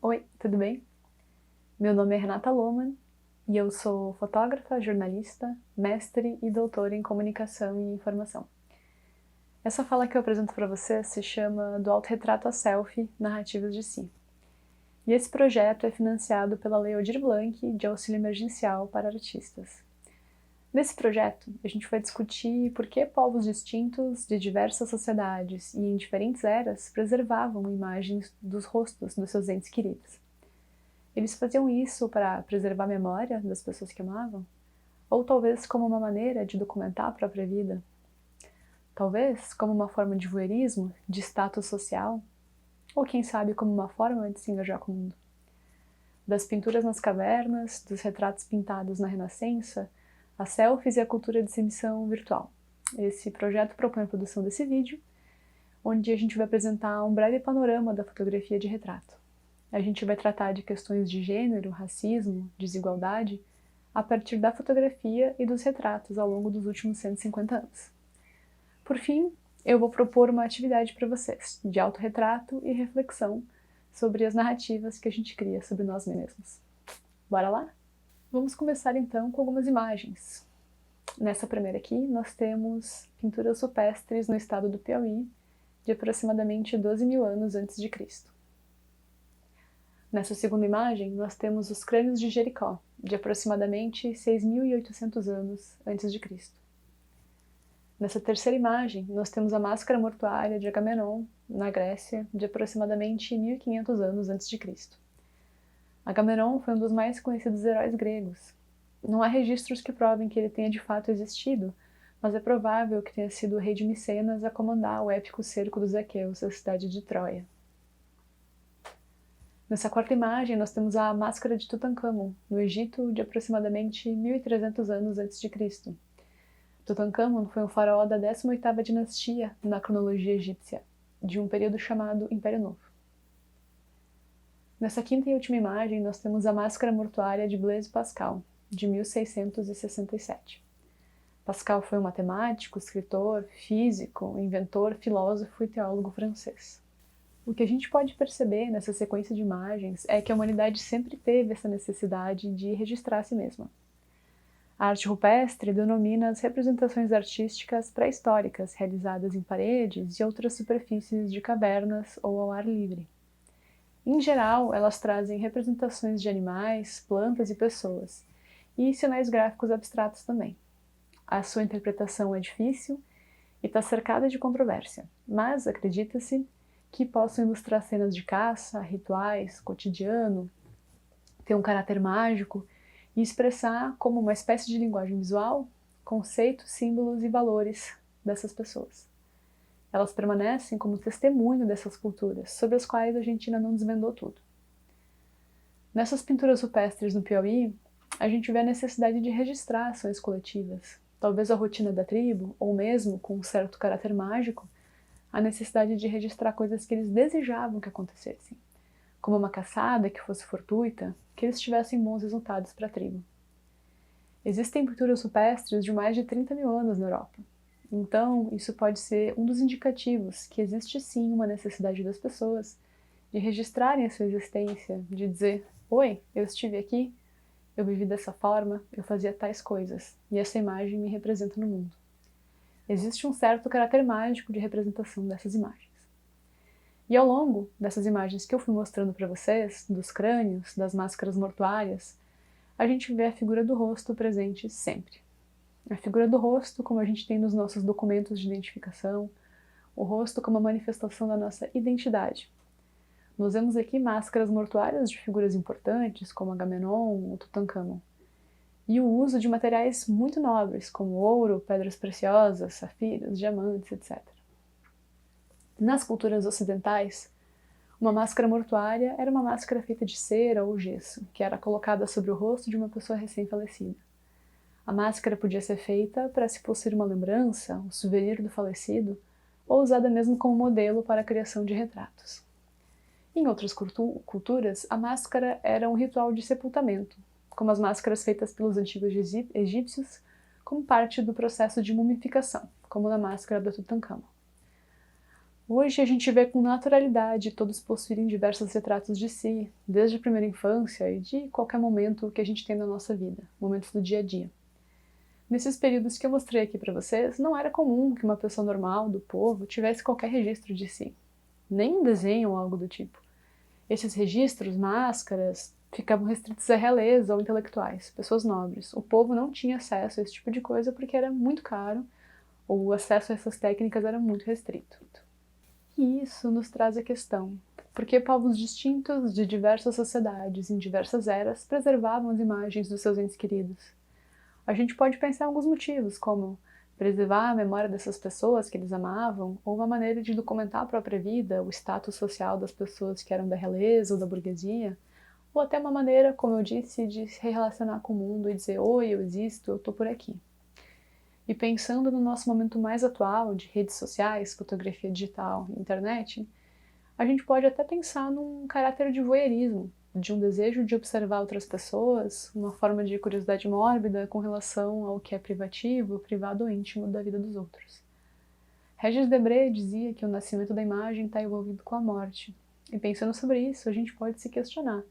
Oi, tudo bem? Meu nome é Renata Lohmann e eu sou fotógrafa, jornalista, mestre e doutora em comunicação e informação. Essa fala que eu apresento para você se chama Do Autorretrato à Selfie, Narrativas de Si. E esse projeto é financiado pela Lei Aldir Blanc de auxílio emergencial para artistas. Nesse projeto, a gente vai discutir por que povos distintos de diversas sociedades e em diferentes eras preservavam imagens dos rostos dos seus entes queridos. Eles faziam isso para preservar a memória das pessoas que amavam? Ou talvez como uma maneira de documentar a própria vida? Talvez como uma forma de voyeurismo, de status social? Ou quem sabe como uma forma de se engajar com o mundo? Das pinturas nas cavernas, dos retratos pintados na Renascença, as selfies e a cultura de exibição virtual. Esse projeto propõe a produção desse vídeo, onde a gente vai apresentar um breve panorama da fotografia de retrato. A gente vai tratar de questões de gênero, racismo, desigualdade, a partir da fotografia e dos retratos ao longo dos últimos 150 anos. Por fim, eu vou propor uma atividade para vocês, de autorretrato e reflexão sobre as narrativas que a gente cria sobre nós mesmos. Bora lá? Vamos começar então com algumas imagens. Nessa primeira aqui, nós temos pinturas rupestres no estado do Piauí, de aproximadamente 12.000 anos antes de Cristo. Nessa segunda imagem, nós temos os crânios de Jericó, de aproximadamente 6.800 anos antes de Cristo. Nessa terceira imagem, nós temos a máscara mortuária de Agamenon, na Grécia, de aproximadamente 1.500 anos antes de Cristo. Agamenon foi um dos mais conhecidos heróis gregos. Não há registros que provem que ele tenha de fato existido, mas é provável que tenha sido o rei de Micenas a comandar o épico cerco dos aqueus à cidade de Troia. Nessa quarta imagem, nós temos a máscara de Tutankhamon, no Egito, de aproximadamente 1.300 anos antes de Cristo. Tutankhamon foi um faraó da 18ª dinastia na cronologia egípcia, de um período chamado Império Novo. Nessa quinta e última imagem, nós temos a máscara mortuária de Blaise Pascal, de 1667. Pascal foi um matemático, escritor, físico, inventor, filósofo e teólogo francês. O que a gente pode perceber nessa sequência de imagens é que a humanidade sempre teve essa necessidade de registrar a si mesma. A arte rupestre denomina as representações artísticas pré-históricas realizadas em paredes e outras superfícies de cavernas ou ao ar livre. Em geral, elas trazem representações de animais, plantas e pessoas, e sinais gráficos abstratos também. A sua interpretação é difícil e está cercada de controvérsia, mas acredita-se que possam ilustrar cenas de caça, rituais, cotidiano, ter um caráter mágico e expressar como uma espécie de linguagem visual conceitos, símbolos e valores dessas pessoas. Elas permanecem como testemunho dessas culturas, sobre as quais a gente ainda não desvendou tudo. Nessas pinturas rupestres no Piauí, a gente vê a necessidade de registrar ações coletivas, talvez a rotina da tribo, ou mesmo, com um certo caráter mágico, a necessidade de registrar coisas que eles desejavam que acontecessem, como uma caçada que fosse fortuita, que eles tivessem bons resultados para a tribo. Existem pinturas rupestres de mais de 30.000 anos na Europa. Então, isso pode ser um dos indicativos que existe sim uma necessidade das pessoas de registrarem a sua existência, de dizer: oi, eu estive aqui, eu vivi dessa forma, eu fazia tais coisas, e essa imagem me representa no mundo. Existe um certo caráter mágico de representação dessas imagens. E ao longo dessas imagens que eu fui mostrando para vocês, dos crânios, das máscaras mortuárias, a gente vê a figura do rosto presente sempre. A figura do rosto, como a gente tem nos nossos documentos de identificação, o rosto como a manifestação da nossa identidade. Nós vemos aqui máscaras mortuárias de figuras importantes, como Agamenon ou Tutankhamon, e o uso de materiais muito nobres, como ouro, pedras preciosas, safiros, diamantes, etc. Nas culturas ocidentais, uma máscara mortuária era uma máscara feita de cera ou gesso, que era colocada sobre o rosto de uma pessoa recém-falecida. A máscara podia ser feita para se possuir uma lembrança, um souvenir do falecido, ou usada mesmo como modelo para a criação de retratos. Em outras culturas, a máscara era um ritual de sepultamento, como as máscaras feitas pelos antigos egípcios, como parte do processo de mumificação, como na máscara da Tutankhamon. Hoje a gente vê com naturalidade todos possuírem diversos retratos de si, desde a primeira infância e de qualquer momento que a gente tem na nossa vida, momentos do dia a dia. Nesses períodos que eu mostrei aqui para vocês, não era comum que uma pessoa normal, do povo, tivesse qualquer registro de si, nem um desenho ou algo do tipo. Esses registros, máscaras, ficavam restritos à realeza ou intelectuais, pessoas nobres. O povo não tinha acesso a esse tipo de coisa porque era muito caro, ou o acesso a essas técnicas era muito restrito. E isso nos traz a questão: por que povos distintos de diversas sociedades, em diversas eras, preservavam as imagens dos seus entes queridos? A gente pode pensar em alguns motivos, como preservar a memória dessas pessoas que eles amavam, ou uma maneira de documentar a própria vida, o status social das pessoas que eram da realeza ou da burguesia, ou até uma maneira, como eu disse, de se relacionar com o mundo e dizer: oi, eu existo, eu tô por aqui. E pensando no nosso momento mais atual, de redes sociais, fotografia digital e internet, a gente pode até pensar num caráter de voyeurismo, de um desejo de observar outras pessoas, uma forma de curiosidade mórbida com relação ao que é privativo, privado ou íntimo da vida dos outros. Regis Debray dizia que o nascimento da imagem está envolvido com a morte. E pensando sobre isso, a gente pode se questionar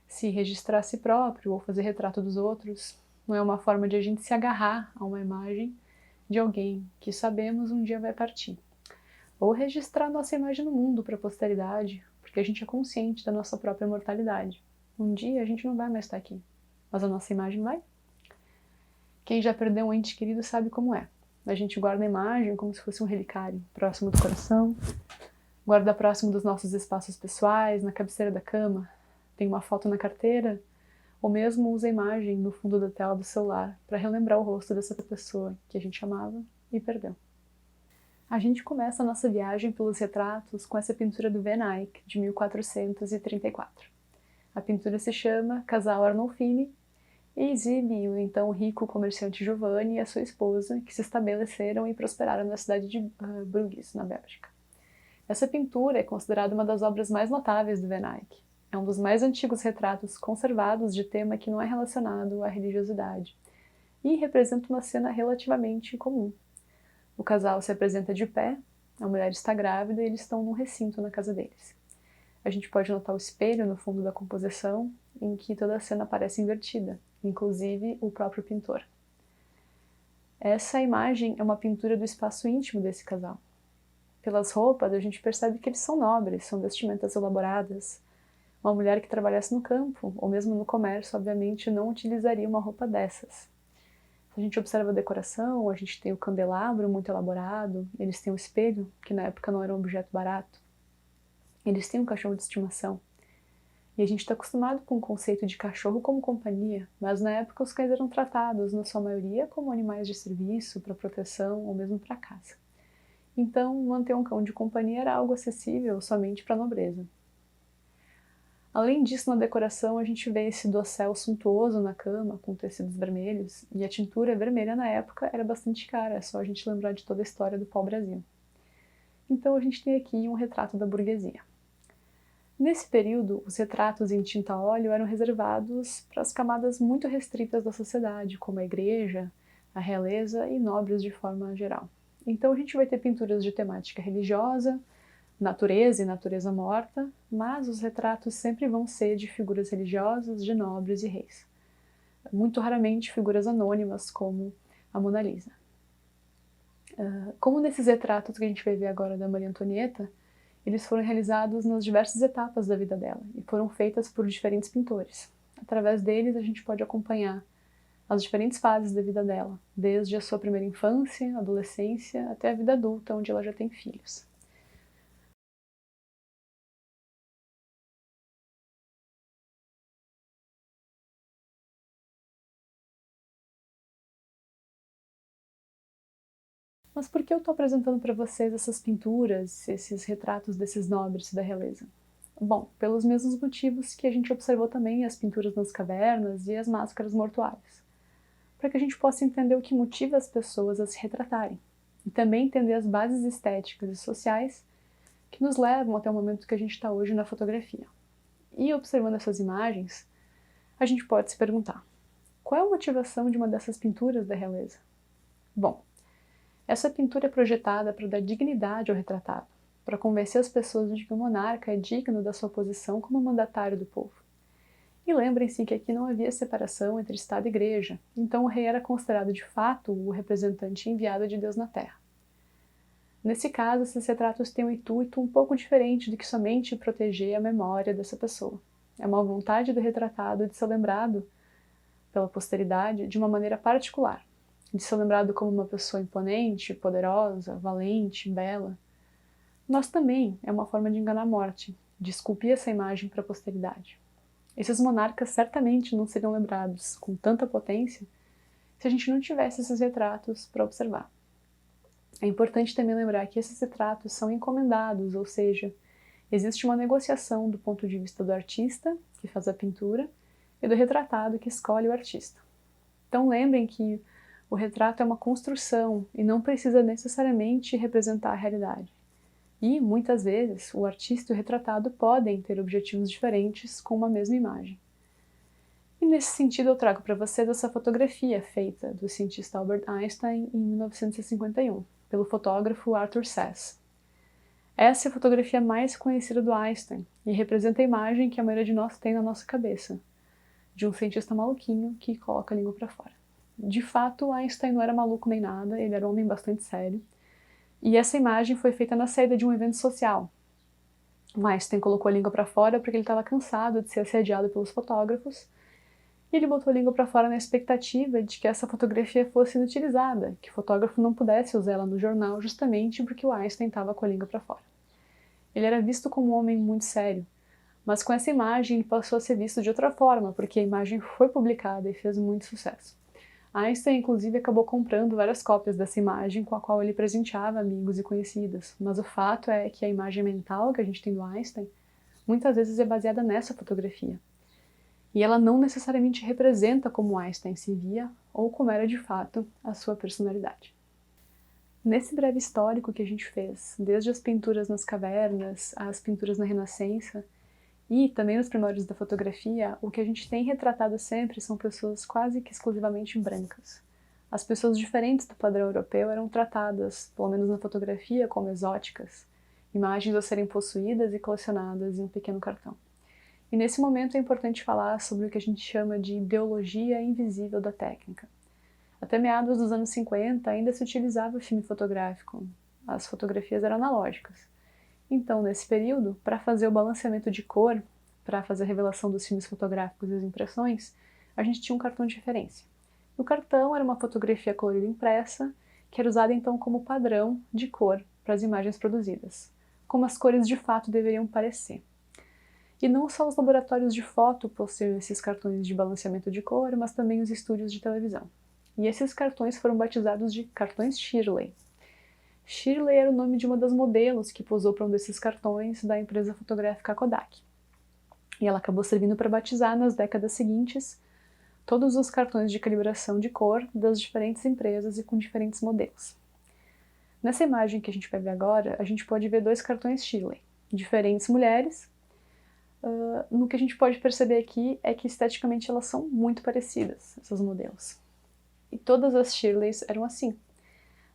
se registrar a si próprio ou fazer retrato dos outros não é uma forma de a gente se agarrar a uma imagem de alguém que sabemos um dia vai partir. Ou registrar nossa imagem no mundo para a posteridade, porque a gente é consciente da nossa própria mortalidade. Um dia a gente não vai mais estar aqui, mas a nossa imagem vai. Quem já perdeu um ente querido sabe como é. A gente guarda a imagem como se fosse um relicário, próximo do coração, guarda próximo dos nossos espaços pessoais, na cabeceira da cama, tem uma foto na carteira, ou mesmo usa a imagem no fundo da tela do celular para relembrar o rosto dessa pessoa que a gente amava e perdeu. A gente começa a nossa viagem pelos retratos com essa pintura do Van Eyck, de 1434. A pintura se chama Casal Arnolfini e exibe o então rico comerciante Giovanni e a sua esposa, que se estabeleceram e prosperaram na cidade de Bruges, na Bélgica. Essa pintura é considerada uma das obras mais notáveis do Van Eyck. É um dos mais antigos retratos conservados de tema que não é relacionado à religiosidade e representa uma cena relativamente comum. O casal se apresenta de pé, a mulher está grávida e eles estão num recinto na casa deles. A gente pode notar o espelho no fundo da composição, em que toda a cena parece invertida, inclusive o próprio pintor. Essa imagem é uma pintura do espaço íntimo desse casal. Pelas roupas, a gente percebe que eles são nobres, são vestimentas elaboradas. Uma mulher que trabalhasse no campo, ou mesmo no comércio, obviamente não utilizaria uma roupa dessas. Se a gente observa a decoração, a gente tem o candelabro muito elaborado, eles têm o espelho, que na época não era um objeto barato. Eles têm um cachorro de estimação. E a gente está acostumado com o conceito de cachorro como companhia, mas na época os cães eram tratados, na sua maioria, como animais de serviço, para proteção ou mesmo para caça. Então, manter um cão de companhia era algo acessível somente para a nobreza. Além disso, na decoração, a gente vê esse dossel suntuoso na cama, com tecidos vermelhos, e a tintura vermelha na época era bastante cara, é só a gente lembrar de toda a história do pau-brasil. Então a gente tem aqui um retrato da burguesia. Nesse período, os retratos em tinta a óleo eram reservados para as camadas muito restritas da sociedade, como a igreja, a realeza e nobres de forma geral. Então a gente vai ter pinturas de temática religiosa, natureza e natureza morta, mas os retratos sempre vão ser de figuras religiosas, de nobres e reis. Muito raramente figuras anônimas, como a Mona Lisa. Como nesses retratos que a gente vai ver agora da Maria Antonieta, eles foram realizados nas diversas etapas da vida dela e foram feitas por diferentes pintores. Através deles a gente pode acompanhar as diferentes fases da vida dela, desde a sua primeira infância, adolescência, até a vida adulta, onde ela já tem filhos. Mas por que eu estou apresentando para vocês essas pinturas, esses retratos desses nobres da realeza? Bom, pelos mesmos motivos que a gente observou também as pinturas nas cavernas e as máscaras mortuárias. Para que a gente possa entender o que motiva as pessoas a se retratarem. E também entender as bases estéticas e sociais que nos levam até o momento que a gente está hoje na fotografia. E observando essas imagens, a gente pode se perguntar: qual é a motivação de uma dessas pinturas da realeza? Bom, essa pintura é projetada para dar dignidade ao retratado, para convencer as pessoas de que o monarca é digno da sua posição como mandatário do povo. E lembrem-se que aqui não havia separação entre Estado e Igreja, então o rei era considerado de fato o representante enviado de Deus na Terra. Nesse caso, esses retratos têm um intuito um pouco diferente do que somente proteger a memória dessa pessoa. É uma vontade do retratado de ser lembrado pela posteridade de uma maneira particular, de ser lembrado como uma pessoa imponente, poderosa, valente, bela. Nós também é uma forma de enganar a morte, de esculpir essa imagem para a posteridade. Esses monarcas certamente não seriam lembrados com tanta potência se a gente não tivesse esses retratos para observar. É importante também lembrar que esses retratos são encomendados, ou seja, existe uma negociação do ponto de vista do artista, que faz a pintura, e do retratado, que escolhe o artista. Então lembrem que o retrato é uma construção e não precisa necessariamente representar a realidade. E, muitas vezes, o artista e o retratado podem ter objetivos diferentes com uma mesma imagem. E nesse sentido eu trago para vocês essa fotografia feita do cientista Albert Einstein em 1951, pelo fotógrafo Arthur Sass. Essa é a fotografia mais conhecida do Einstein e representa a imagem que a maioria de nós tem na nossa cabeça, de um cientista maluquinho que coloca a língua para fora. De fato, Einstein não era maluco nem nada, ele era um homem bastante sério. E essa imagem foi feita na saída de um evento social. O Einstein colocou a língua para fora porque ele estava cansado de ser assediado pelos fotógrafos, e ele botou a língua para fora na expectativa de que essa fotografia fosse inutilizada, que o fotógrafo não pudesse usar ela no jornal justamente porque o Einstein estava com a língua para fora. Ele era visto como um homem muito sério, mas com essa imagem ele passou a ser visto de outra forma, porque a imagem foi publicada e fez muito sucesso. Einstein, inclusive, acabou comprando várias cópias dessa imagem com a qual ele presenteava amigos e conhecidos, mas o fato é que a imagem mental que a gente tem do Einstein muitas vezes é baseada nessa fotografia. E ela não necessariamente representa como Einstein se via ou como era de fato a sua personalidade. Nesse breve histórico que a gente fez, desde as pinturas nas cavernas, às pinturas na Renascença e também nos primórdios da fotografia, o que a gente tem retratado sempre são pessoas quase que exclusivamente brancas. As pessoas diferentes do padrão europeu eram tratadas, pelo menos na fotografia, como exóticas, imagens a serem possuídas e colecionadas em um pequeno cartão. E nesse momento é importante falar sobre o que a gente chama de ideologia invisível da técnica. Até meados dos anos 50 ainda se utilizava filme fotográfico, as fotografias eram analógicas. Então, nesse período, para fazer o balanceamento de cor, para fazer a revelação dos filmes fotográficos e as impressões, a gente tinha um cartão de referência. O cartão era uma fotografia colorida impressa, que era usada então como padrão de cor para as imagens produzidas, como as cores de fato deveriam parecer. E não só os laboratórios de foto possuíam esses cartões de balanceamento de cor, mas também os estúdios de televisão. E esses cartões foram batizados de cartões Shirley. Shirley era o nome de uma das modelos que posou para um desses cartões da empresa fotográfica Kodak. E ela acabou servindo para batizar nas décadas seguintes todos os cartões de calibração de cor das diferentes empresas e com diferentes modelos. Nessa imagem que a gente vai ver agora, a gente pode ver dois cartões Shirley, diferentes mulheres. No que a gente pode perceber aqui é que esteticamente elas são muito parecidas, essas modelos. E todas as Shirleys eram assim.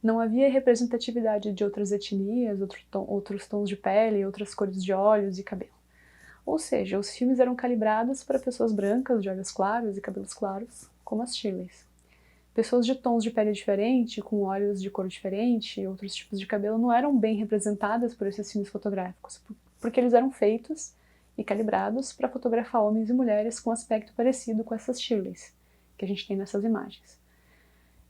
Não havia representatividade de outras etnias, outros tons de pele, outras cores de olhos e cabelo. Ou seja, os filmes eram calibrados para pessoas brancas, de olhos claros e cabelos claros, como as Shirleys. Pessoas de tons de pele diferente, com olhos de cor diferente e outros tipos de cabelo não eram bem representadas por esses filmes fotográficos, porque eles eram feitos e calibrados para fotografar homens e mulheres com aspecto parecido com essas Shirleys que a gente tem nessas imagens.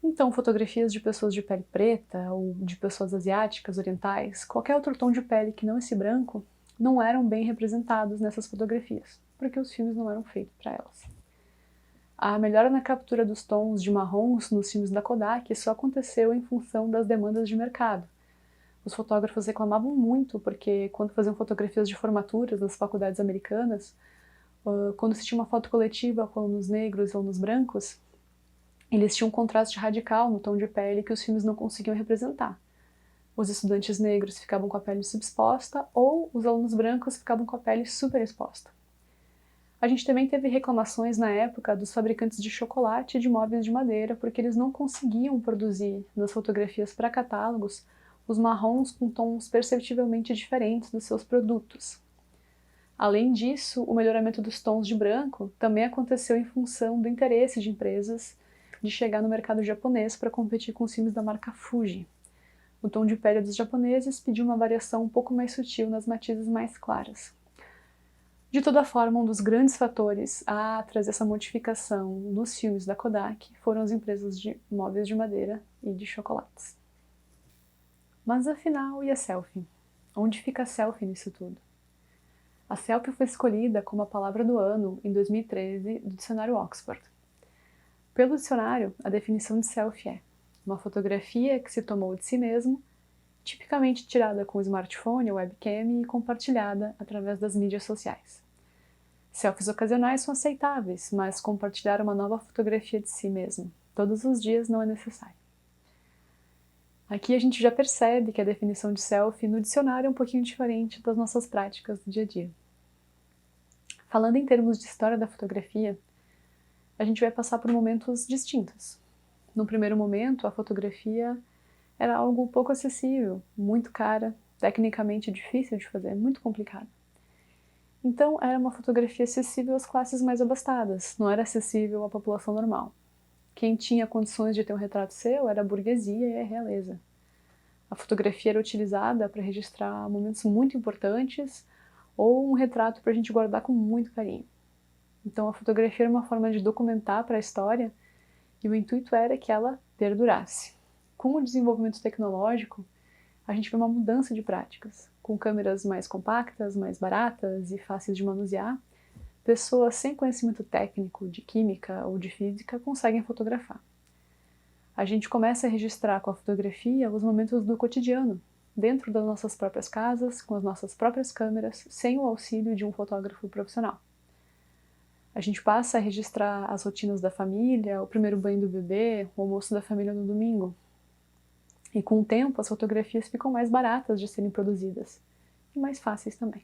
Então, fotografias de pessoas de pele preta ou de pessoas asiáticas, orientais, qualquer outro tom de pele que não esse branco, não eram bem representados nessas fotografias, porque os filmes não eram feitos para elas. A melhora na captura dos tons de marrons nos filmes da Kodak só aconteceu em função das demandas de mercado. Os fotógrafos reclamavam muito porque, quando faziam fotografias de formaturas nas faculdades americanas, quando se tinha uma foto coletiva com alunos negros e alunos brancos, eles tinham um contraste radical no tom de pele que os filmes não conseguiam representar. Os estudantes negros ficavam com a pele subexposta ou os alunos brancos ficavam com a pele superexposta. A gente também teve reclamações na época dos fabricantes de chocolate e de móveis de madeira porque eles não conseguiam produzir nas fotografias para catálogos os marrons com tons perceptivelmente diferentes dos seus produtos. Além disso, o melhoramento dos tons de branco também aconteceu em função do interesse de empresas de chegar no mercado japonês para competir com os filmes da marca Fuji. O tom de pele dos japoneses pediu uma variação um pouco mais sutil nas matizes mais claras. De toda forma, um dos grandes fatores a trazer essa modificação nos filmes da Kodak foram as empresas de móveis de madeira e de chocolates. Mas afinal, e a selfie? Onde fica a selfie nisso tudo? A selfie foi escolhida como a palavra do ano em 2013 do dicionário Oxford. Pelo dicionário, a definição de selfie é uma fotografia que se tomou de si mesmo, tipicamente tirada com o smartphone ou webcam e compartilhada através das mídias sociais. Selfies ocasionais são aceitáveis, mas compartilhar uma nova fotografia de si mesmo todos os dias não é necessário. Aqui a gente já percebe que a definição de selfie no dicionário é um pouquinho diferente das nossas práticas do dia a dia. Falando em termos de história da fotografia, a gente vai passar por momentos distintos. No primeiro momento, a fotografia era algo pouco acessível, muito cara, tecnicamente difícil de fazer, muito complicado. Então, era uma fotografia acessível às classes mais abastadas, não era acessível à população normal. Quem tinha condições de ter um retrato seu era a burguesia e a realeza. A fotografia era utilizada para registrar momentos muito importantes ou um retrato para a gente guardar com muito carinho. Então, a fotografia era uma forma de documentar para a história e o intuito era que ela perdurasse. Com o desenvolvimento tecnológico, a gente vê uma mudança de práticas. Com câmeras mais compactas, mais baratas e fáceis de manusear, pessoas sem conhecimento técnico de química ou de física conseguem fotografar. A gente começa a registrar com a fotografia os momentos do cotidiano, dentro das nossas próprias casas, com as nossas próprias câmeras, sem o auxílio de um fotógrafo profissional. A gente passa a registrar as rotinas da família, o primeiro banho do bebê, o almoço da família no domingo. E com o tempo, as fotografias ficam mais baratas de serem produzidas e mais fáceis também.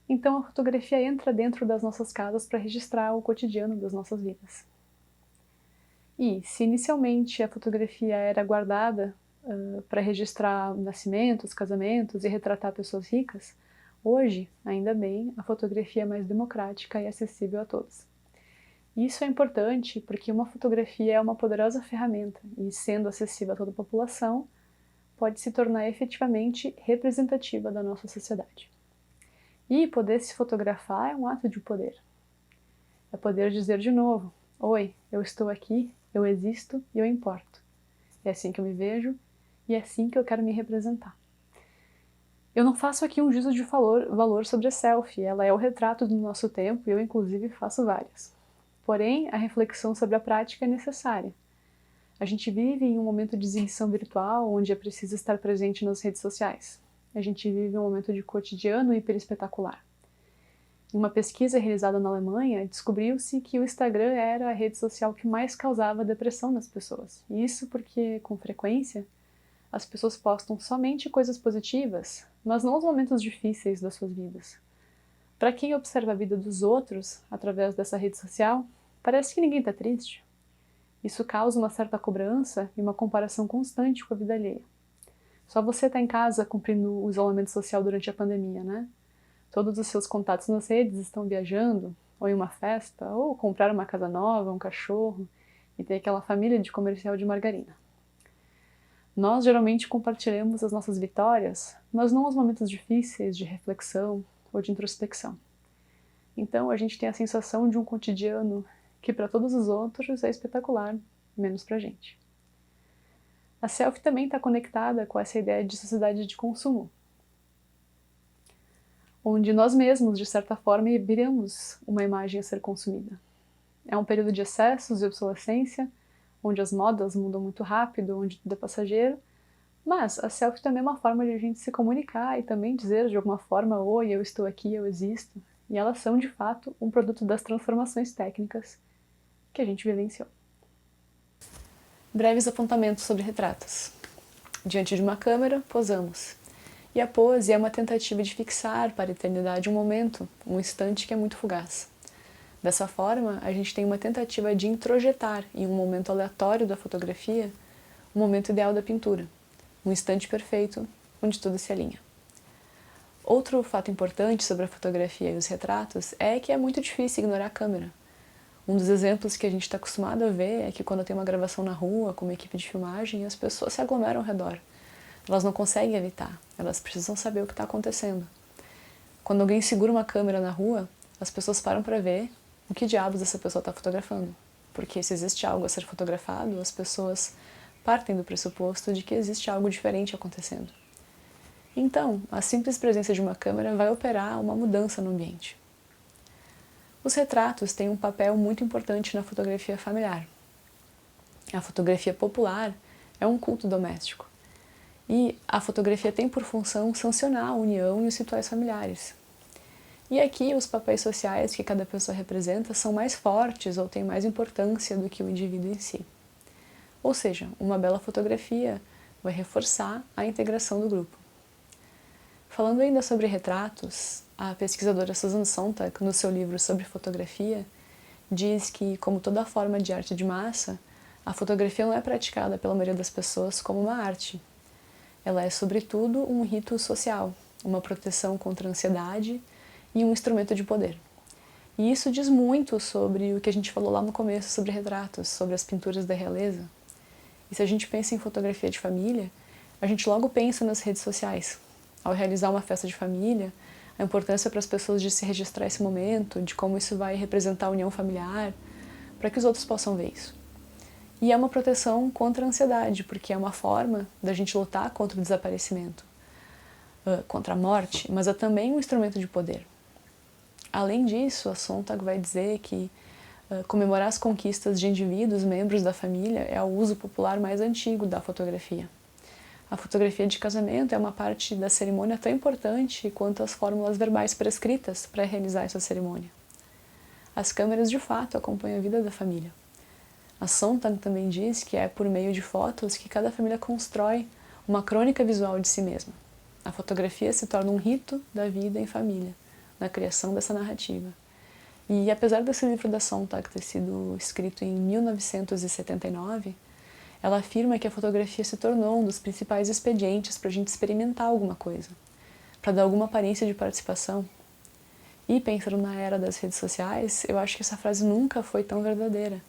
Então, a fotografia entra dentro das nossas casas para registrar o cotidiano das nossas vidas. E, se inicialmente a fotografia era guardada para registrar nascimentos, casamentos e retratar pessoas ricas, hoje, ainda bem, a fotografia é mais democrática e acessível a todos. Isso é importante porque uma fotografia é uma poderosa ferramenta e, sendo acessível a toda a população, pode se tornar efetivamente representativa da nossa sociedade. E poder se fotografar é um ato de poder. É poder dizer de novo: oi, eu estou aqui, eu existo e eu importo. É assim que eu me vejo e é assim que eu quero me representar. Eu não faço aqui um juízo de valor sobre a selfie, ela é o retrato do nosso tempo e eu, inclusive, faço várias. Porém, a reflexão sobre a prática é necessária. A gente vive em um momento de exibição virtual onde é preciso estar presente nas redes sociais. A gente vive um momento de cotidiano hiperespetacular. Em uma pesquisa realizada na Alemanha, descobriu-se que o Instagram era a rede social que mais causava depressão nas pessoas. Isso porque, com frequência, as pessoas postam somente coisas positivas, mas não os momentos difíceis das suas vidas. Para quem observa a vida dos outros através dessa rede social, parece que ninguém está triste. Isso causa uma certa cobrança e uma comparação constante com a vida alheia. Só você está em casa cumprindo o isolamento social durante a pandemia, né? Todos os seus contatos nas redes estão viajando, ou em uma festa, ou compraram uma casa nova, um cachorro, e tem aquela família de comercial de margarina. Nós geralmente compartilhamos as nossas vitórias, mas não os momentos difíceis de reflexão ou de introspecção. Então a gente tem a sensação de um cotidiano que para todos os outros é espetacular, menos para a gente. A selfie também está conectada com essa ideia de sociedade de consumo, onde nós mesmos, de certa forma, viramos uma imagem a ser consumida. É um período de excessos e obsolescência, onde as modas mudam muito rápido, onde tudo é passageiro, mas a selfie também é uma forma de a gente se comunicar e também dizer de alguma forma: oi, eu estou aqui, eu existo. E elas são, de fato, um produto das transformações técnicas que a gente vivenciou. Breves apontamentos sobre retratos. Diante de uma câmera, posamos. E a pose é uma tentativa de fixar para a eternidade um momento, um instante que é muito fugaz. Dessa forma, a gente tem uma tentativa de introjetar em um momento aleatório da fotografia o momento ideal da pintura. um instante perfeito onde tudo se alinha. Outro fato importante sobre a fotografia e os retratos é que é muito difícil ignorar a câmera. Um dos exemplos que a gente está acostumado a ver é que quando tem uma gravação na rua, com uma equipe de filmagem, as pessoas se aglomeram ao redor. Elas não conseguem evitar, elas precisam saber o que está acontecendo. Quando alguém segura uma câmera na rua, as pessoas param para ver o que diabos essa pessoa está fotografando. Porque se existe algo a ser fotografado, as pessoas partem do pressuposto de que existe algo diferente acontecendo. Então, a simples presença de uma câmera vai operar uma mudança no ambiente. Os retratos têm um papel muito importante na fotografia familiar. A fotografia popular é um culto doméstico. E a fotografia tem por função sancionar a união e os rituais familiares. E aqui os papéis sociais que cada pessoa representa são mais fortes ou têm mais importância do que o indivíduo em si. Ou seja, uma bela fotografia vai reforçar a integração do grupo. Falando ainda sobre retratos, a pesquisadora Susan Sontag, no seu livro sobre fotografia, diz que, como toda forma de arte de massa, a fotografia não é praticada pela maioria das pessoas como uma arte. Ela é, sobretudo, um rito social, uma proteção contra a ansiedade e um instrumento de poder. E isso diz muito sobre o que a gente falou lá no começo sobre retratos, sobre as pinturas da realeza. E se a gente pensa em fotografia de família, a gente logo pensa nas redes sociais. Ao realizar uma festa de família, a importância para as pessoas de se registrar esse momento, de como isso vai representar a união familiar, para que os outros possam ver isso. E é uma proteção contra a ansiedade, porque é uma forma da gente lutar contra o desaparecimento, contra a morte, mas é também um instrumento de poder. Além disso, a Sontag vai dizer que comemorar as conquistas de indivíduos, membros da família, é o uso popular mais antigo da fotografia. A fotografia de casamento é uma parte da cerimônia tão importante quanto as fórmulas verbais prescritas para realizar essa cerimônia. As câmeras, de fato, acompanham a vida da família. A Sontag também diz que é por meio de fotos que cada família constrói uma crônica visual de si mesma. A fotografia se torna um rito da vida em família, na criação dessa narrativa. E apesar desse livro da Sontag ter sido escrito em 1979, ela afirma que a fotografia se tornou um dos principais expedientes para a gente experimentar alguma coisa, para dar alguma aparência de participação. E pensando na era das redes sociais, eu acho que essa frase nunca foi tão verdadeira.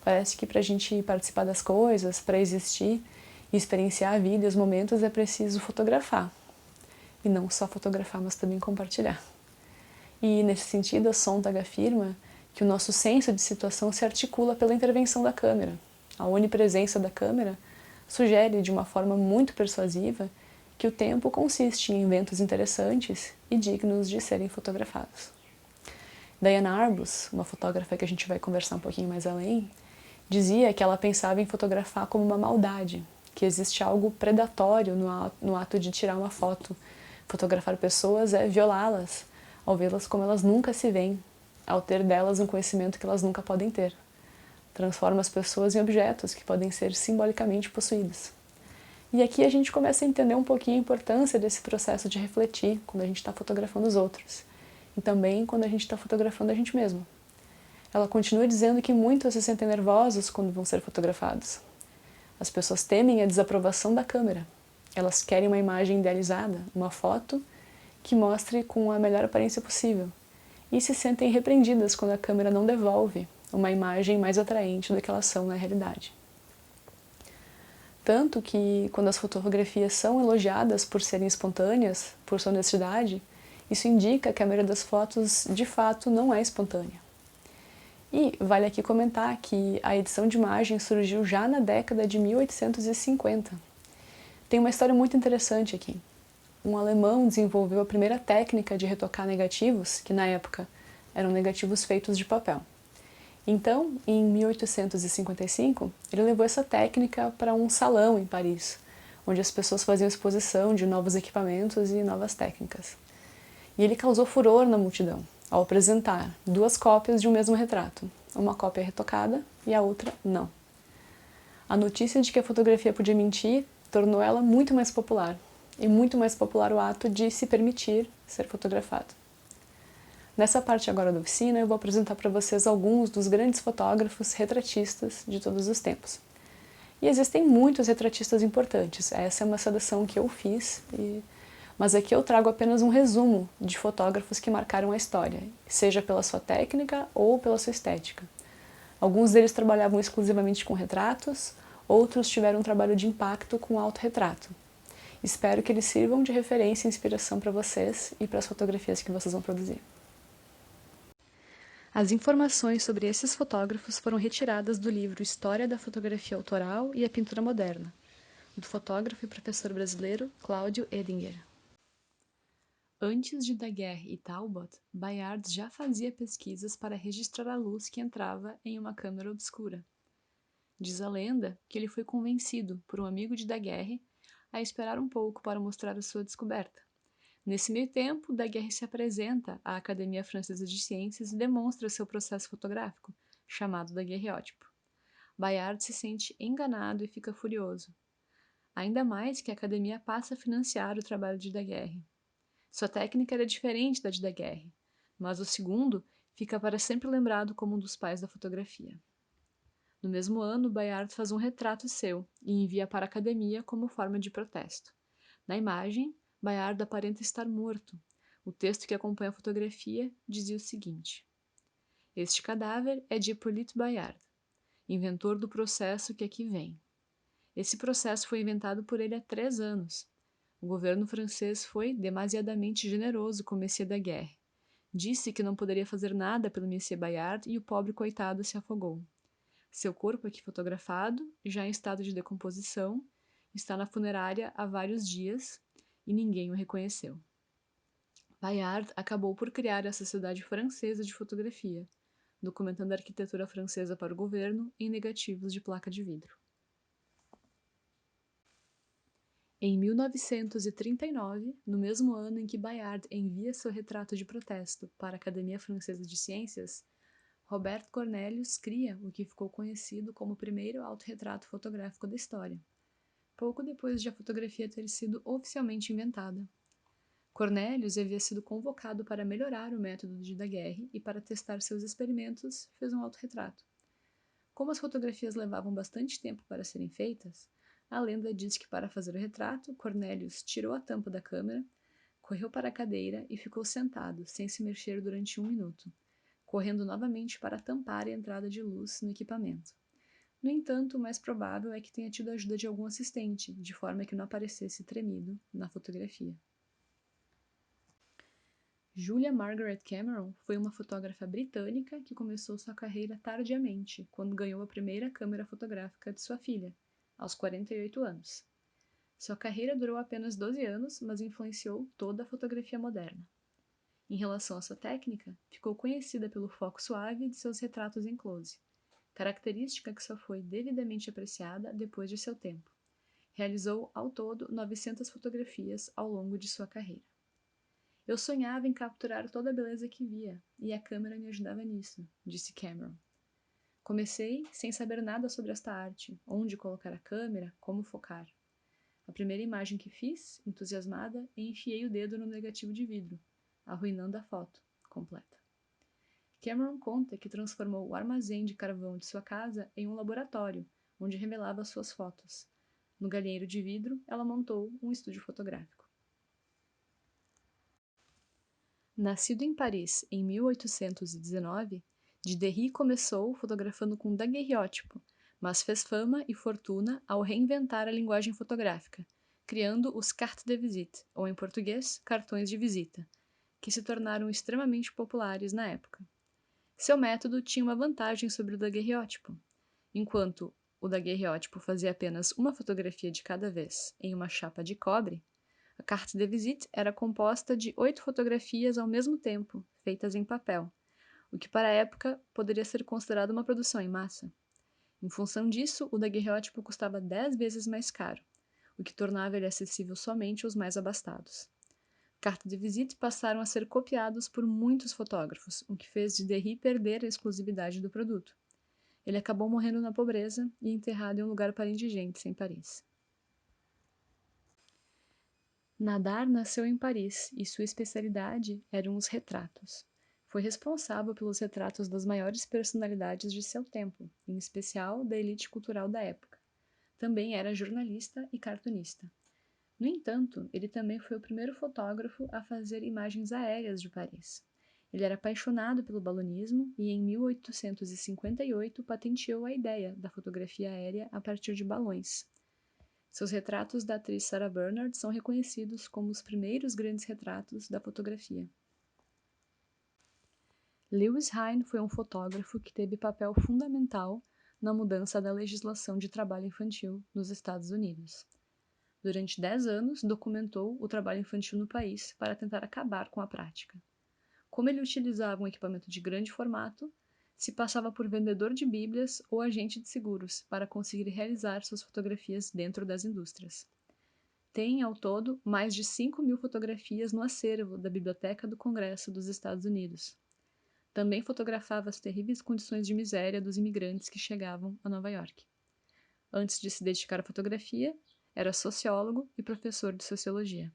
Parece que para a gente participar das coisas, para existir e experienciar a vida e os momentos é preciso fotografar. E não só fotografar, mas também compartilhar. E nesse sentido, a Sontag afirma que o nosso senso de situação se articula pela intervenção da câmera. A onipresença da câmera sugere de uma forma muito persuasiva que o tempo consiste em eventos interessantes e dignos de serem fotografados. Diana Arbus, uma fotógrafa que a gente vai conversar um pouquinho mais além, dizia que ela pensava em fotografar como uma maldade, que existe algo predatório no ato de tirar uma foto. Fotografar pessoas é violá-las, ao vê-las como elas nunca se veem, ao ter delas um conhecimento que elas nunca podem ter. Transforma as pessoas em objetos que podem ser simbolicamente possuídos. E aqui a gente começa a entender um pouquinho a importância desse processo de refletir quando a gente está fotografando os outros. E também quando a gente está fotografando a gente mesmo. Ela continua dizendo que muitos se sentem nervosos quando vão ser fotografados. As pessoas temem a desaprovação da câmera. Elas querem uma imagem idealizada, uma foto que mostre com a melhor aparência possível. E se sentem repreendidas quando a câmera não devolve uma imagem mais atraente do que elas são na realidade. Tanto que, quando as fotografias são elogiadas por serem espontâneas, por sua honestidade, isso indica que a maioria das fotos, de fato, não é espontânea. E vale aqui comentar que a edição de imagem surgiu já na década de 1850. Tem uma história muito interessante aqui. Um alemão desenvolveu a primeira técnica de retocar negativos, que na época eram negativos feitos de papel. Então, em 1855, ele levou essa técnica para um salão em Paris, onde as pessoas faziam exposição de novos equipamentos e novas técnicas. E ele causou furor na multidão, ao apresentar duas cópias de um mesmo retrato, uma cópia retocada e a outra não. A notícia de que a fotografia podia mentir tornou ela muito mais popular, e muito mais popular o ato de se permitir ser fotografado. Nessa parte agora da oficina, eu vou apresentar para vocês alguns dos grandes fotógrafos retratistas de todos os tempos. E existem muitos retratistas importantes. Essa é uma seleção que eu fiz, mas aqui eu trago apenas um resumo de fotógrafos que marcaram a história, seja pela sua técnica ou pela sua estética. Alguns deles trabalhavam exclusivamente com retratos, outros tiveram um trabalho de impacto com autorretrato. Espero que eles sirvam de referência e inspiração para vocês e para as fotografias que vocês vão produzir. As informações sobre esses fotógrafos foram retiradas do livro História da Fotografia Autoral e a Pintura Moderna, do fotógrafo e professor brasileiro Cláudio Edinger. Antes de Daguerre e Talbot, Bayard já fazia pesquisas para registrar a luz que entrava em uma câmera obscura. Diz a lenda que ele foi convencido por um amigo de Daguerre a esperar um pouco para mostrar a sua descoberta. Nesse meio tempo, Daguerre se apresenta à Academia Francesa de Ciências e demonstra seu processo fotográfico, chamado daguerreótipo. Bayard se sente enganado e fica furioso. Ainda mais que a Academia passa a financiar o trabalho de Daguerre. Sua técnica era diferente da de Daguerre, mas o segundo fica para sempre lembrado como um dos pais da fotografia. No mesmo ano, Bayard faz um retrato seu e envia para a Academia como forma de protesto. Na imagem, Bayard aparenta estar morto. O texto que acompanha a fotografia dizia o seguinte: Este cadáver é de Hippolyte Bayard, inventor do processo que aqui vem. Esse processo foi inventado por ele há 3 anos. O governo francês foi demasiadamente generoso com Monsieur Daguerre. Disse que não poderia fazer nada pelo Monsieur Bayard e o pobre coitado se afogou. Seu corpo aqui fotografado, já em estado de decomposição, está na funerária há vários dias e ninguém o reconheceu. Bayard acabou por criar a Sociedade Francesa de Fotografia, documentando a arquitetura francesa para o governo em negativos de placa de vidro. Em 1939, no mesmo ano em que Bayard envia seu retrato de protesto para a Academia Francesa de Ciências, Robert Cornelius cria o que ficou conhecido como o primeiro autorretrato fotográfico da história, pouco depois de a fotografia ter sido oficialmente inventada. Cornelius havia sido convocado para melhorar o método de Daguerre e para testar seus experimentos, fez um autorretrato. Como as fotografias levavam bastante tempo para serem feitas, a lenda diz que para fazer o retrato, Cornelius tirou a tampa da câmera, correu para a cadeira e ficou sentado, sem se mexer durante 1 minuto, correndo novamente para tampar a entrada de luz no equipamento. No entanto, o mais provável é que tenha tido a ajuda de algum assistente, de forma que não aparecesse tremido na fotografia. Julia Margaret Cameron foi uma fotógrafa britânica que começou sua carreira tardiamente, quando ganhou a primeira câmera fotográfica de sua filha, aos 48 anos. Sua carreira durou apenas 12 anos, mas influenciou toda a fotografia moderna. Em relação à sua técnica, ficou conhecida pelo foco suave de seus retratos em close, característica que só foi devidamente apreciada depois de seu tempo. Realizou, ao todo, 900 fotografias ao longo de sua carreira. Eu sonhava em capturar toda a beleza que via, e a câmera me ajudava nisso, disse Cameron. Comecei sem saber nada sobre esta arte, onde colocar a câmera, como focar. A primeira imagem que fiz, entusiasmada, enfiei o dedo no negativo de vidro, arruinando a foto completa. Cameron conta que transformou o armazém de carvão de sua casa em um laboratório, onde revelava suas fotos. No galinheiro de vidro, ela montou um estúdio fotográfico. Nascido em Paris em 1819, Diderot começou fotografando com daguerreótipo, mas fez fama e fortuna ao reinventar a linguagem fotográfica, criando os cartes de visite, ou em português, cartões de visita, que se tornaram extremamente populares na época. Seu método tinha uma vantagem sobre o daguerreótipo. Enquanto o daguerreótipo fazia apenas uma fotografia de cada vez em uma chapa de cobre, a carte de visite era composta de 8 fotografias ao mesmo tempo, feitas em papel, o que para a época poderia ser considerado uma produção em massa. Em função disso, o daguerreótipo custava 10 vezes mais caro, o que tornava ele acessível somente aos mais abastados. Cartas de visite passaram a ser copiados por muitos fotógrafos, o que fez Diderot perder a exclusividade do produto. Ele acabou morrendo na pobreza e enterrado em um lugar para indigentes em Paris. Nadar nasceu em Paris e sua especialidade eram os retratos. Foi responsável pelos retratos das maiores personalidades de seu tempo, em especial da elite cultural da época. Também era jornalista e cartunista. No entanto, ele também foi o primeiro fotógrafo a fazer imagens aéreas de Paris. Ele era apaixonado pelo balonismo e, em 1858, patenteou a ideia da fotografia aérea a partir de balões. Seus retratos da atriz Sarah Bernhardt são reconhecidos como os primeiros grandes retratos da fotografia. Lewis Hine foi um fotógrafo que teve papel fundamental na mudança da legislação de trabalho infantil nos Estados Unidos. Durante 10 anos, documentou o trabalho infantil no país para tentar acabar com a prática. Como ele utilizava um equipamento de grande formato, se passava por vendedor de bíblias ou agente de seguros para conseguir realizar suas fotografias dentro das indústrias. Tem, ao todo, mais de 5.000 fotografias no acervo da Biblioteca do Congresso dos Estados Unidos. Também fotografava as terríveis condições de miséria dos imigrantes que chegavam a Nova York. Antes de se dedicar à fotografia, era sociólogo e professor de sociologia.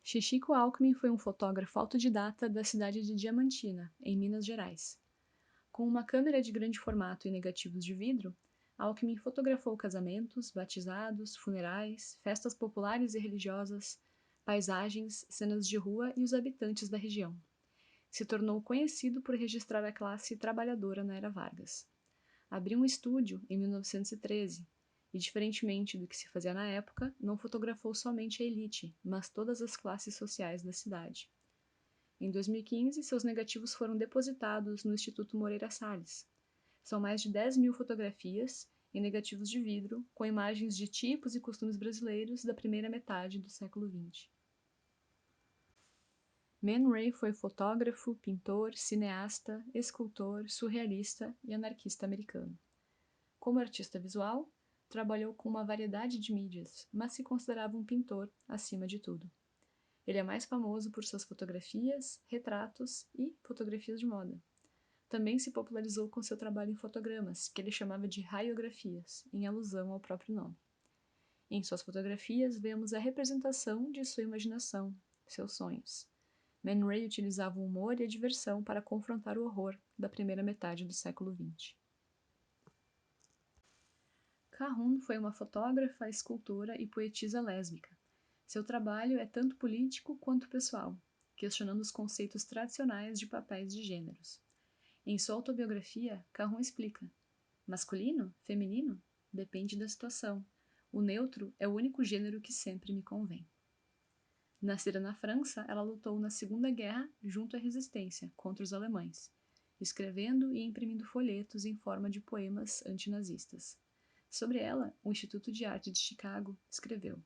Chichico Alckmin foi um fotógrafo autodidata da cidade de Diamantina, em Minas Gerais. Com uma câmera de grande formato e negativos de vidro, Alckmin fotografou casamentos, batizados, funerais, festas populares e religiosas, paisagens, cenas de rua e os habitantes da região. Se tornou conhecido por registrar a classe trabalhadora na Era Vargas. Abriu um estúdio em 1913 e, diferentemente do que se fazia na época, não fotografou somente a elite, mas todas as classes sociais da cidade. Em 2015, seus negativos foram depositados no Instituto Moreira Salles. São mais de 10.000 fotografias em negativos de vidro, com imagens de tipos e costumes brasileiros da primeira metade do século XX. Man Ray foi fotógrafo, pintor, cineasta, escultor, surrealista e anarquista americano. Como artista visual, trabalhou com uma variedade de mídias, mas se considerava um pintor acima de tudo. Ele é mais famoso por suas fotografias, retratos e fotografias de moda. Também se popularizou com seu trabalho em fotogramas, que ele chamava de raiografias, em alusão ao próprio nome. Em suas fotografias, vemos a representação de sua imaginação, seus sonhos. Man Ray utilizava o humor e a diversão para confrontar o horror da primeira metade do século XX. Cahun foi uma fotógrafa, escultora e poetisa lésbica. Seu trabalho é tanto político quanto pessoal, questionando os conceitos tradicionais de papéis de gêneros. Em sua autobiografia, Cahun explica: masculino? Feminino? Depende da situação. O neutro é o único gênero que sempre me convém. Nascida na França, ela lutou na Segunda Guerra junto à resistência contra os alemães, escrevendo e imprimindo folhetos em forma de poemas antinazistas. Sobre ela, o Instituto de Arte de Chicago escreveu: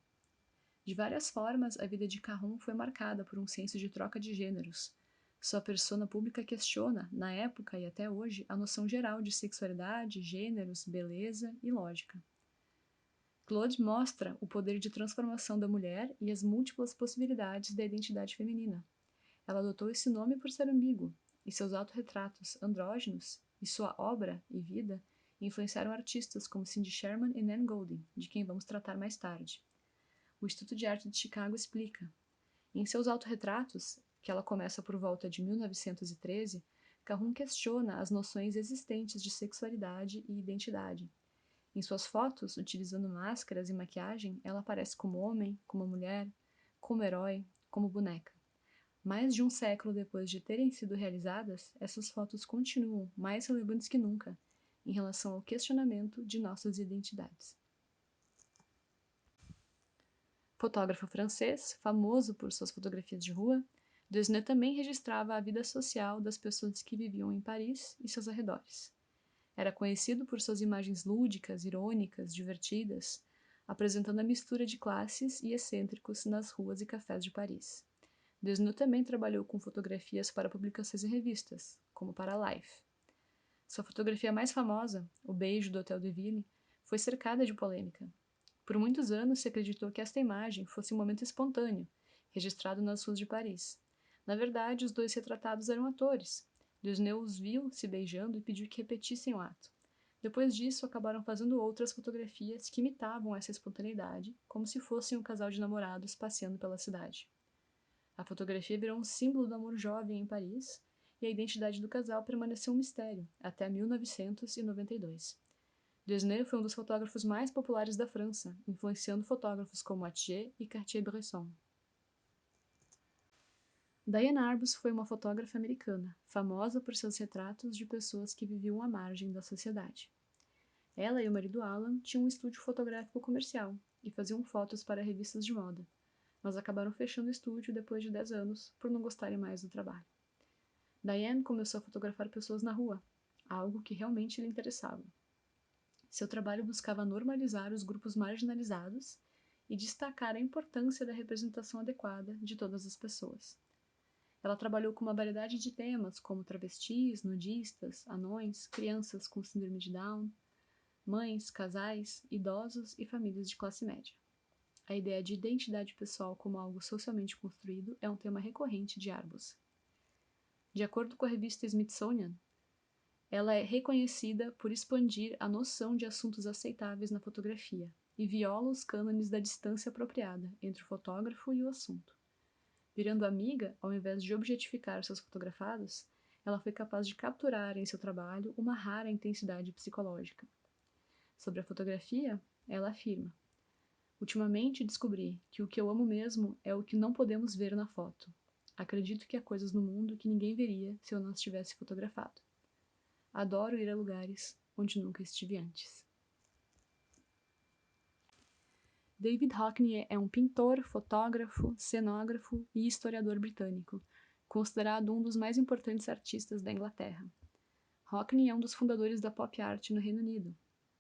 de várias formas, a vida de Cahun foi marcada por um senso de troca de gêneros. Sua persona pública questiona, na época e até hoje, a noção geral de sexualidade, gêneros, beleza e lógica. Claude mostra o poder de transformação da mulher e as múltiplas possibilidades da identidade feminina. Ela adotou esse nome por ser ambíguo, e seus autorretratos andrógenos e sua obra e vida influenciaram artistas como Cindy Sherman e Nan Goldin, de quem vamos tratar mais tarde. O Instituto de Arte de Chicago explica: em seus autorretratos, que ela começa por volta de 1913, Cahun questiona as noções existentes de sexualidade e identidade. Em suas fotos, utilizando máscaras e maquiagem, ela aparece como homem, como mulher, como herói, como boneca. Mais de um século depois de terem sido realizadas, essas fotos continuam mais relevantes que nunca em relação ao questionamento de nossas identidades. Fotógrafo francês, famoso por suas fotografias de rua, Desneux também registrava a vida social das pessoas que viviam em Paris e seus arredores. Era conhecido por suas imagens lúdicas, irônicas, divertidas, apresentando a mistura de classes e excêntricos nas ruas e cafés de Paris. Desneux também trabalhou com fotografias para publicações em revistas, como para Life. Sua fotografia mais famosa, O Beijo do Hotel de Ville, foi cercada de polêmica. Por muitos anos se acreditou que esta imagem fosse um momento espontâneo, registrado nas ruas de Paris. Na verdade, os dois retratados eram atores. Desneux os viu se beijando e pediu que repetissem o ato. Depois disso, acabaram fazendo outras fotografias que imitavam essa espontaneidade, como se fossem um casal de namorados passeando pela cidade. A fotografia virou um símbolo do amor jovem em Paris, e a identidade do casal permaneceu um mistério até 1992. Desnet foi um dos fotógrafos mais populares da França, influenciando fotógrafos como Atget e Cartier-Bresson. Diane Arbus foi uma fotógrafa americana, famosa por seus retratos de pessoas que viviam à margem da sociedade. Ela e o marido Alan tinham um estúdio fotográfico comercial e faziam fotos para revistas de moda, mas acabaram fechando o estúdio depois de 10 anos por não gostarem mais do trabalho. Diane começou a fotografar pessoas na rua, algo que realmente lhe interessava. Seu trabalho buscava normalizar os grupos marginalizados e destacar a importância da representação adequada de todas as pessoas. Ela trabalhou com uma variedade de temas, como travestis, nudistas, anões, crianças com síndrome de Down, mães, casais, idosos e famílias de classe média. A ideia de identidade pessoal como algo socialmente construído é um tema recorrente de Arbus. De acordo com a revista Smithsonian, ela é reconhecida por expandir a noção de assuntos aceitáveis na fotografia e viola os cânones da distância apropriada entre o fotógrafo e o assunto. Virando amiga, ao invés de objetificar seus fotografados, ela foi capaz de capturar em seu trabalho uma rara intensidade psicológica. Sobre a fotografia, ela afirma: ultimamente descobri que o que eu amo mesmo é o que não podemos ver na foto. Acredito que há coisas no mundo que ninguém veria se eu não as tivesse fotografado. Adoro ir a lugares onde nunca estive antes. David Hockney é um pintor, fotógrafo, cenógrafo e historiador britânico, considerado um dos mais importantes artistas da Inglaterra. Hockney é um dos fundadores da pop art no Reino Unido.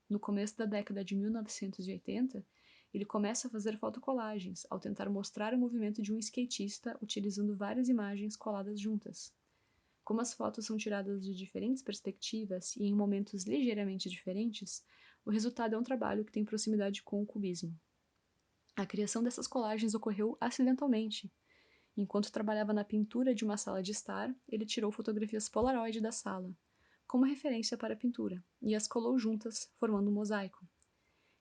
No começo da década de 1980, ele começa a fazer fotocolagens ao tentar mostrar o movimento de um skatista utilizando várias imagens coladas juntas. Como as fotos são tiradas de diferentes perspectivas e em momentos ligeiramente diferentes, o resultado é um trabalho que tem proximidade com o cubismo. A criação dessas colagens ocorreu acidentalmente. Enquanto trabalhava na pintura de uma sala de estar, ele tirou fotografias Polaroid da sala, como referência para a pintura, e as colou juntas, formando um mosaico.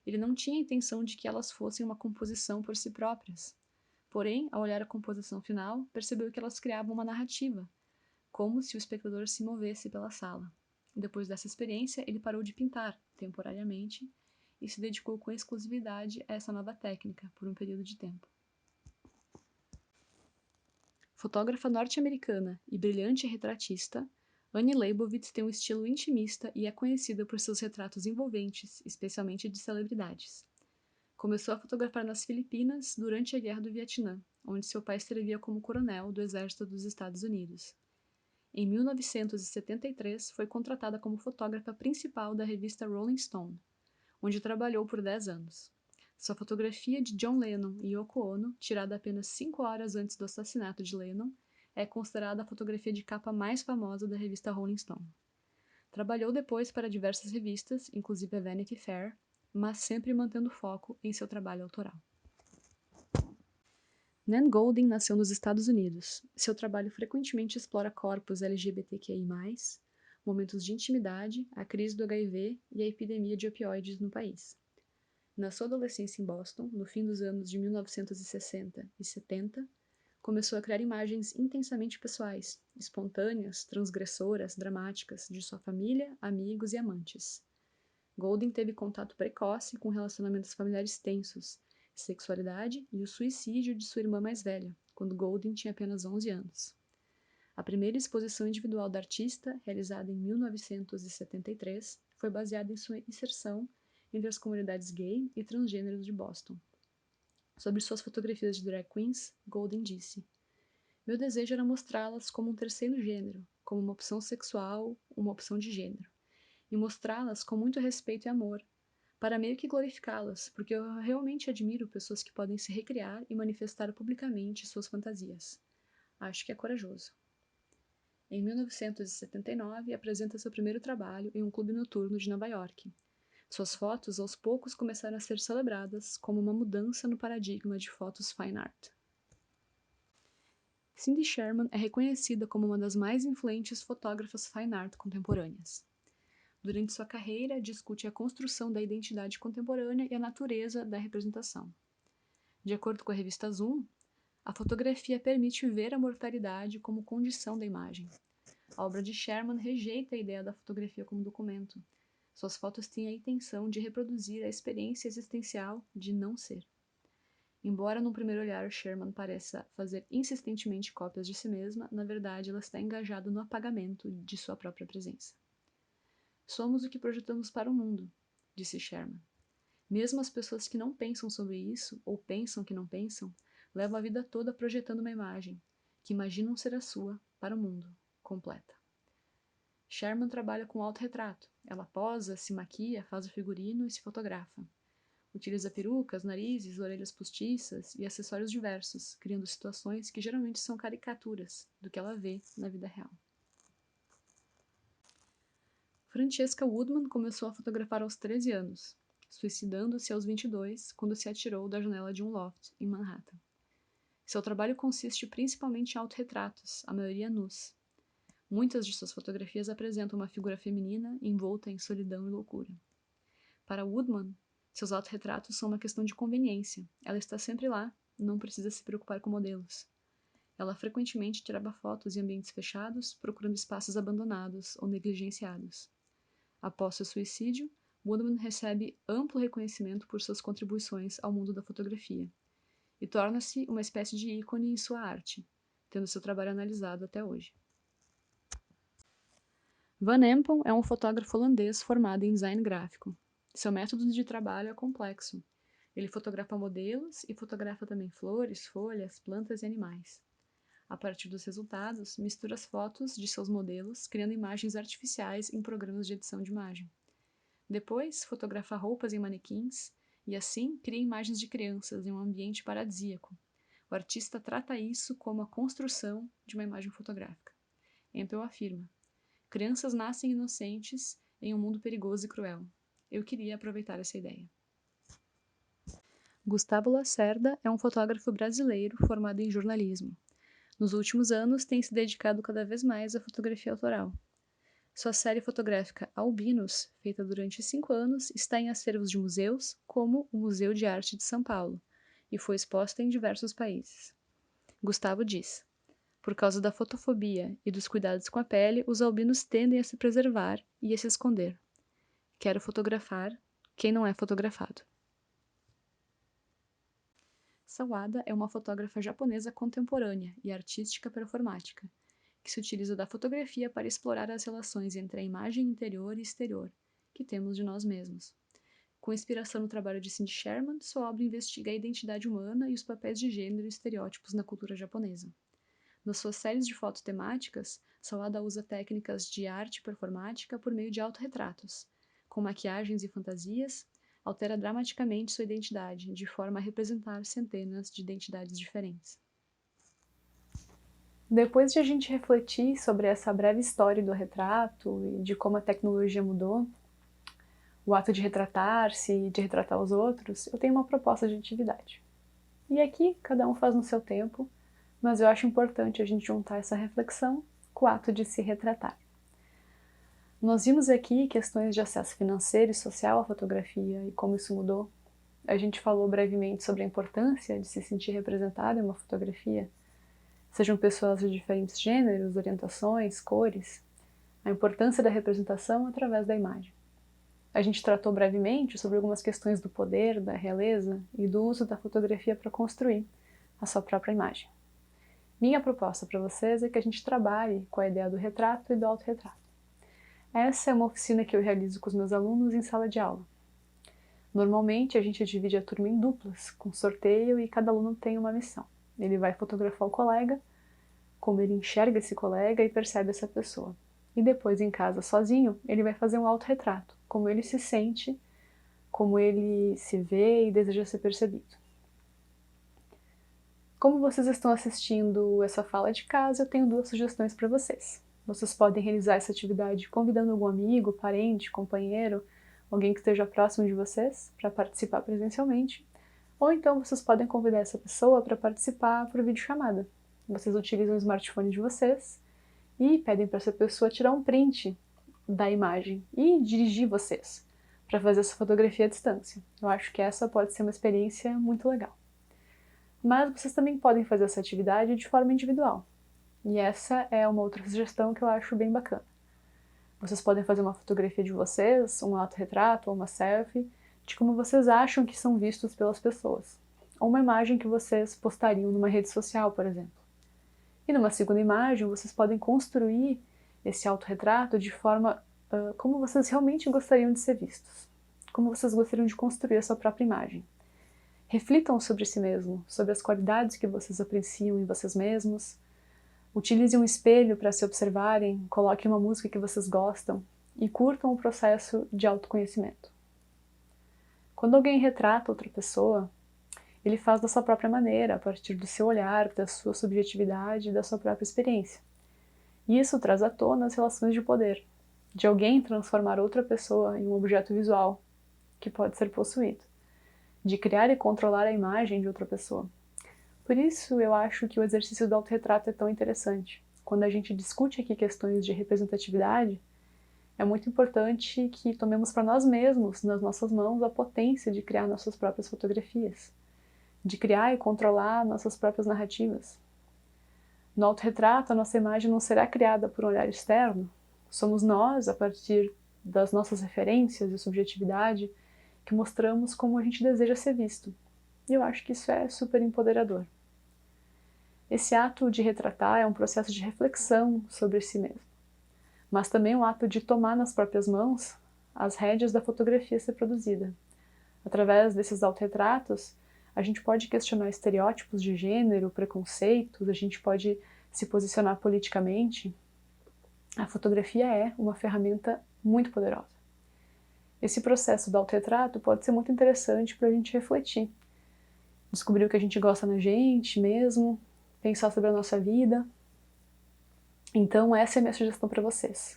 Ele não tinha a intenção de que elas fossem uma composição por si próprias. Porém, ao olhar a composição final, percebeu que elas criavam uma narrativa, como se o espectador se movesse pela sala. Depois dessa experiência, ele parou de pintar, temporariamente, e se dedicou com exclusividade a essa nova técnica por um período de tempo. Fotógrafa norte-americana e brilhante retratista, Annie Leibovitz tem um estilo intimista e é conhecida por seus retratos envolventes, especialmente de celebridades. Começou a fotografar nas Filipinas durante a Guerra do Vietnã, onde seu pai servia como coronel do Exército dos Estados Unidos. Em 1973, foi contratada como fotógrafa principal da revista Rolling Stone, onde trabalhou por 10 anos. Sua fotografia de John Lennon e Yoko Ono, tirada apenas 5 horas antes do assassinato de Lennon, é considerada a fotografia de capa mais famosa da revista Rolling Stone. Trabalhou depois para diversas revistas, inclusive a Vanity Fair, mas sempre mantendo foco em seu trabalho autoral. Nan Goldin nasceu nos Estados Unidos. Seu trabalho frequentemente explora corpos LGBTQI+, momentos de intimidade, a crise do HIV e a epidemia de opioides no país. Na sua adolescência em Boston, no fim dos anos de 1960 e 70, começou a criar imagens intensamente pessoais, espontâneas, transgressoras, dramáticas, de sua família, amigos e amantes. Goldin teve contato precoce com relacionamentos familiares tensos, sexualidade e o suicídio de sua irmã mais velha, quando Goldin tinha apenas 11 anos. A primeira exposição individual da artista, realizada em 1973, foi baseada em sua inserção entre as comunidades gay e transgêneros de Boston. Sobre suas fotografias de drag queens, Goldin disse: "Meu desejo era mostrá-las como um terceiro gênero, como uma opção sexual, uma opção de gênero, e mostrá-las com muito respeito e amor, para meio que glorificá-las, porque eu realmente admiro pessoas que podem se recriar e manifestar publicamente suas fantasias. Acho que é corajoso." Em 1979, apresenta seu primeiro trabalho em um clube noturno de Nova York. Suas fotos, aos poucos, começaram a ser celebradas como uma mudança no paradigma de fotos fine art. Cindy Sherman é reconhecida como uma das mais influentes fotógrafas fine art contemporâneas. Durante sua carreira, discute a construção da identidade contemporânea e a natureza da representação. De acordo com a revista Zoom, a fotografia permite ver a mortalidade como condição da imagem. A obra de Sherman rejeita a ideia da fotografia como documento. Suas fotos têm a intenção de reproduzir a experiência existencial de não ser. Embora, num primeiro olhar, Sherman pareça fazer insistentemente cópias de si mesma, na verdade ela está engajada no apagamento de sua própria presença. Somos o que projetamos para o mundo, disse Sherman. Mesmo as pessoas que não pensam sobre isso, ou pensam que não pensam, levam a vida toda projetando uma imagem, que imaginam ser a sua, para o mundo, completa. Sherman trabalha com autorretrato. Ela posa, se maquia, faz o figurino e se fotografa. Utiliza perucas, narizes, orelhas postiças e acessórios diversos, criando situações que geralmente são caricaturas do que ela vê na vida real. Francesca Woodman começou a fotografar aos 13 anos, suicidando-se aos 22 quando se atirou da janela de um loft em Manhattan. Seu trabalho consiste principalmente em autorretratos, a maioria nus. Muitas de suas fotografias apresentam uma figura feminina envolta em solidão e loucura. Para Woodman, seus autorretratos são uma questão de conveniência. Ela está sempre lá, não precisa se preocupar com modelos. Ela frequentemente tirava fotos em ambientes fechados, procurando espaços abandonados ou negligenciados. Após seu suicídio, Woodman recebe amplo reconhecimento por suas contribuições ao mundo da fotografia e torna-se uma espécie de ícone em sua arte, tendo seu trabalho analisado até hoje. Van Empel é um fotógrafo holandês formado em design gráfico. Seu método de trabalho é complexo. Ele fotografa modelos e fotografa também flores, folhas, plantas e animais. A partir dos resultados, mistura as fotos de seus modelos, criando imagens artificiais em programas de edição de imagem. Depois, fotografa roupas em manequins e, assim, cria imagens de crianças em um ambiente paradisíaco. O artista trata isso como a construção de uma imagem fotográfica. Empel afirma: crianças nascem inocentes em um mundo perigoso e cruel. Eu queria aproveitar essa ideia. Gustavo Lacerda é um fotógrafo brasileiro formado em jornalismo. Nos últimos anos, tem se dedicado cada vez mais à fotografia autoral. Sua série fotográfica Albinos, feita durante 5 anos, está em acervos de museus, como o Museu de Arte de São Paulo, e foi exposta em diversos países. Gustavo diz: por causa da fotofobia e dos cuidados com a pele, os albinos tendem a se preservar e a se esconder. Quero fotografar quem não é fotografado. Sawada é uma fotógrafa japonesa contemporânea e artística performática, que se utiliza da fotografia para explorar as relações entre a imagem interior e exterior que temos de nós mesmos. Com inspiração no trabalho de Cindy Sherman, sua obra investiga a identidade humana e os papéis de gênero e estereótipos na cultura japonesa. Nas suas séries de fotos temáticas, Sawada usa técnicas de arte performática por meio de autorretratos, com maquiagens e fantasias, altera dramaticamente sua identidade, de forma a representar centenas de identidades diferentes. Depois de a gente refletir sobre essa breve história do retrato e de como a tecnologia mudou o ato de retratar-se e de retratar os outros, eu tenho uma proposta de atividade. E aqui, cada um faz no seu tempo, mas eu acho importante a gente juntar essa reflexão com o ato de se retratar. Nós vimos aqui questões de acesso financeiro e social à fotografia e como isso mudou. A gente falou brevemente sobre a importância de se sentir representado em uma fotografia, sejam pessoas de diferentes gêneros, orientações, cores, a importância da representação através da imagem. A gente tratou brevemente sobre algumas questões do poder, da realeza e do uso da fotografia para construir a sua própria imagem. Minha proposta para vocês é que a gente trabalhe com a ideia do retrato e do autorretrato. Essa é uma oficina que eu realizo com os meus alunos em sala de aula. Normalmente a gente divide a turma em duplas, com sorteio, e cada aluno tem uma missão. Ele vai fotografar o colega, como ele enxerga esse colega e percebe essa pessoa. E depois, em casa, sozinho, ele vai fazer um autorretrato, como ele se sente, como ele se vê e deseja ser percebido. Como vocês estão assistindo essa fala de casa, eu tenho 2 sugestões para vocês. Vocês podem realizar essa atividade convidando algum amigo, parente, companheiro, alguém que esteja próximo de vocês para participar presencialmente, ou então vocês podem convidar essa pessoa para participar por videochamada. Vocês utilizam o smartphone de vocês e pedem para essa pessoa tirar um print da imagem e dirigir vocês para fazer essa fotografia à distância. Eu acho que essa pode ser uma experiência muito legal. Mas vocês também podem fazer essa atividade de forma individual. E essa é uma outra sugestão que eu acho bem bacana. Vocês podem fazer uma fotografia de vocês, um autorretrato ou uma selfie, de como vocês acham que são vistos pelas pessoas. Ou uma imagem que vocês postariam numa rede social, por exemplo. E numa segunda imagem, vocês podem construir esse autorretrato de forma como vocês realmente gostariam de ser vistos. Como vocês gostariam de construir a sua própria imagem. Reflitam sobre si mesmo, sobre as qualidades que vocês apreciam em vocês mesmos. Utilize um espelho para se observarem, coloquem uma música que vocês gostam e curtam o processo de autoconhecimento. Quando alguém retrata outra pessoa, ele faz da sua própria maneira, a partir do seu olhar, da sua subjetividade e da sua própria experiência. E isso traz à tona as relações de poder, de alguém transformar outra pessoa em um objeto visual, que pode ser possuído, de criar e controlar a imagem de outra pessoa. Por isso, eu acho que o exercício do autorretrato é tão interessante. Quando a gente discute aqui questões de representatividade, é muito importante que tomemos para nós mesmos, nas nossas mãos, a potência de criar nossas próprias fotografias, de criar e controlar nossas próprias narrativas. No autorretrato, a nossa imagem não será criada por um olhar externo. Somos nós, a partir das nossas referências e subjetividade, que mostramos como a gente deseja ser visto. E eu acho que isso é super empoderador. Esse ato de retratar é um processo de reflexão sobre si mesmo, mas também um ato de tomar nas próprias mãos as rédeas da fotografia a ser produzida. Através desses autorretratos, a gente pode questionar estereótipos de gênero, preconceitos, a gente pode se posicionar politicamente. A fotografia é uma ferramenta muito poderosa. Esse processo do autorretrato pode ser muito interessante para a gente refletir, descobrir o que a gente gosta na gente mesmo, pensar sobre a nossa vida. Então essa é a minha sugestão para vocês.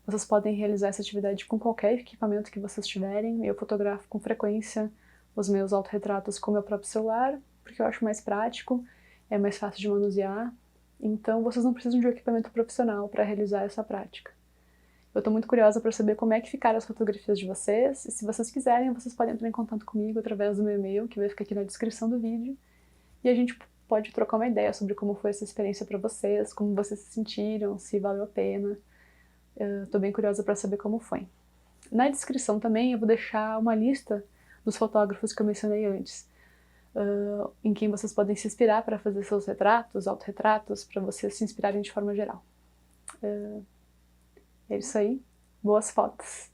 Vocês podem realizar essa atividade com qualquer equipamento que vocês tiverem. Eu fotografo com frequência os meus autorretratos com o meu próprio celular, porque eu acho mais prático, é mais fácil de manusear. Então vocês não precisam de um equipamento profissional para realizar essa prática. Eu estou muito curiosa para saber como é que ficaram as fotografias de vocês, e se vocês quiserem, vocês podem entrar em contato comigo através do meu e-mail, que vai ficar aqui na descrição do vídeo, e a gente pode trocar uma ideia sobre como foi essa experiência para vocês, como vocês se sentiram, se valeu a pena. Estou bem curiosa para saber como foi. Na descrição também eu vou deixar uma lista dos fotógrafos que eu mencionei antes, em quem vocês podem se inspirar para fazer seus retratos, autorretratos, para vocês se inspirarem de forma geral. É isso aí. Boas fotos!